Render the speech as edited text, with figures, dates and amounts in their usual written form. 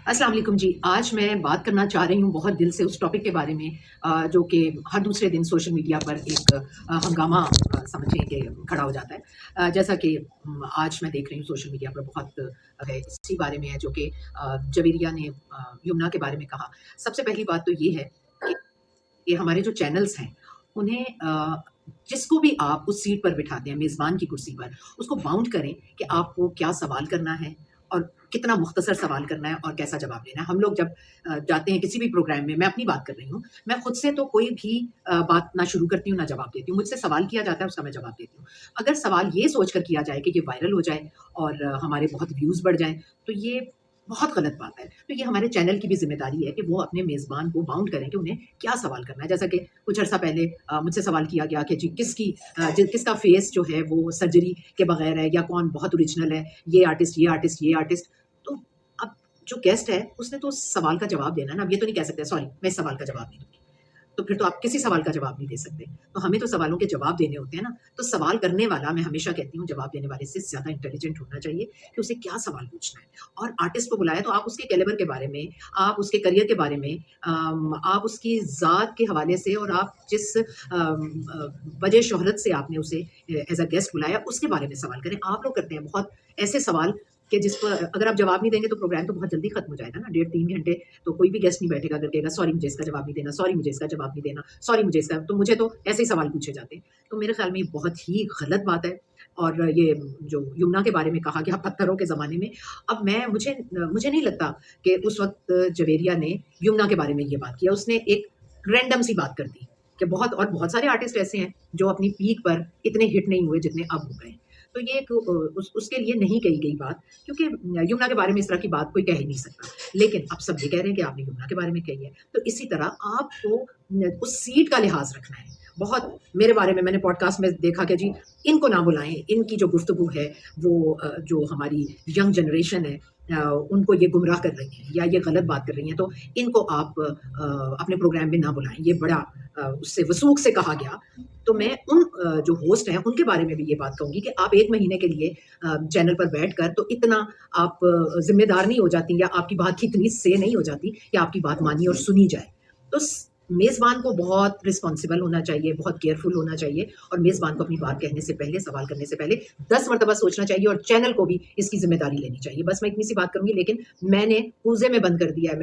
अस्सलाम वालेकुम जी। आज मैं बात करना चाह रही हूँ बहुत दिल से उस टॉपिक के बारे में जो कि हर दूसरे दिन सोशल मीडिया पर एक हंगामा समझिए कि खड़ा हो जाता है। जैसा कि आज मैं देख रही हूँ सोशल मीडिया पर बहुत है इसी बारे में है जो कि जवेरिया ने यमुना के बारे में कहा। सबसे पहली बात तो ये है कि ये हमारे जो चैनल्स हैं, उन्हें जिसको भी आप उस सीट पर बिठाते हैं, मेज़बान की कुर्सी पर, उसको बाउंड करें कि आपको क्या सवाल करना है और कितना मुख्तसर सवाल करना है और कैसा जवाब देना है। हम लोग जब जाते हैं किसी भी प्रोग्राम में, मैं अपनी बात कर रही हूँ, मैं खुद से तो कोई भी बात ना शुरू करती हूँ, ना जवाब देती हूँ। मुझसे सवाल किया जाता है, उसका मैं जवाब देती हूँ। अगर सवाल ये सोच कर किया जाए कि ये वायरल हो जाए और हमारे बहुत व्यूज़ बढ़ जाएँ, तो ये बहुत गलत बात है। तो ये हमारे चैनल की भी ज़िम्मेदारी है कि वो अपने मेज़बान को बाउंड करें कि उन्हें क्या सवाल करना है। जैसा कि कुछ अर्सा पहले मुझसे सवाल किया गया कि जी किसका फेस जो है वो सर्जरी के बगैर है या कौन बहुत ओरिजिनल है, ये आर्टिस्ट, ये आर्टिस्ट, ये आर्टिस्ट। तो अब जो गेस्ट है उसने तो उस सवाल का जवाब देना है ना। अब ये तो नहीं कह सकते सॉरी मैं इस सवाल का जवाब नहीं दूँगी। तो फिर तो आप किसी सवाल का जवाब नहीं दे सकते। तो हमें तो सवालों के जवाब देने होते हैं ना। तो सवाल करने वाला मैं हमेशा कहती हूँ जवाब देने वाले से ज़्यादा इंटेलिजेंट होना चाहिए कि उसे क्या सवाल पूछना है। और आर्टिस्ट को बुलाया तो आप उसके कैलिबर के बारे में, आप उसके करियर के बारे में आप उसकी ज़ात के हवाले से और आप जिस वजह शोहरत से आपने उसे एज़ अ गेस्ट बुलाया उसके बारे में सवाल करें। आप लोग करते हैं बहुत ऐसे सवाल कि जिस पर अगर आप जवाब नहीं देंगे तो प्रोग्राम तो बहुत जल्दी खत्म हो जाएगा ना, डेढ़ 3 घंटे तो कोई भी गेस्ट नहीं बैठेगा अगर कहेगा सॉरी मुझे इसका जवाब नहीं देना, सॉरी मुझे इसका जवाब नहीं देना, सॉरी मुझे इसका तो मुझे तो ऐसे ही सवाल पूछे जाते हैं। तो मेरे ख़्याल में ये बहुत ही गलत बात है और ये जो यमुना के बारे में कहा गया पत्थरों के ज़माने में, अब मुझे नहीं लगता कि उस वक़्त जवेरिया ने यमुना के बारे में ये बात किया। उसने एक रैंडम सी बात कर दी कि बहुत सारे आर्टिस्ट ऐसे हैं जो अपनी पीक पर इतने हिट नहीं हुए जितने अब हो गए हैं। तो ये एक उसके लिए नहीं कही गई बात क्योंकि यमुना के बारे में इस तरह की बात कोई कह ही नहीं सकता। लेकिन अब सब ये कह रहे हैं कि आपने यमुना के बारे में कही है। तो इसी तरह आपको उस सीट का लिहाज़ रखना है। बहुत मेरे बारे में मैंने पॉडकास्ट में देखा कि जी इनको ना बुलाएँ, इनकी जो गुफ्तगू है वो जो हमारी यंग जनरेशन है उनको ये गुमराह कर रही हैं या ये गलत बात कर रही हैं, तो इनको आप अपने प्रोग्राम में ना बुलाएँ। ये बड़ा उससे वसूख से कहा गया। तो मैं उन जो होस्ट हैं उनके बारे में भी ये बात कहूँगी कि आप 1 महीने के लिए चैनल पर बैठकर तो इतना आप ज़िम्मेदार नहीं हो जाती या आपकी बात की इतनी से नहीं हो जाती कि आपकी बात मानी और सुनी जाए। तो स मेज़बान को बहुत रिस्पॉन्सिबल होना चाहिए, बहुत केयरफुल होना चाहिए और मेज़बान को अपनी बात कहने से पहले, सवाल करने से पहले 10 मर्तबा सोचना चाहिए और चैनल को भी इसकी ज़िम्मेदारी लेनी चाहिए। बस मैं इतनी सी बात करूँगी लेकिन मैंने पूज़े में बंद कर दिया है।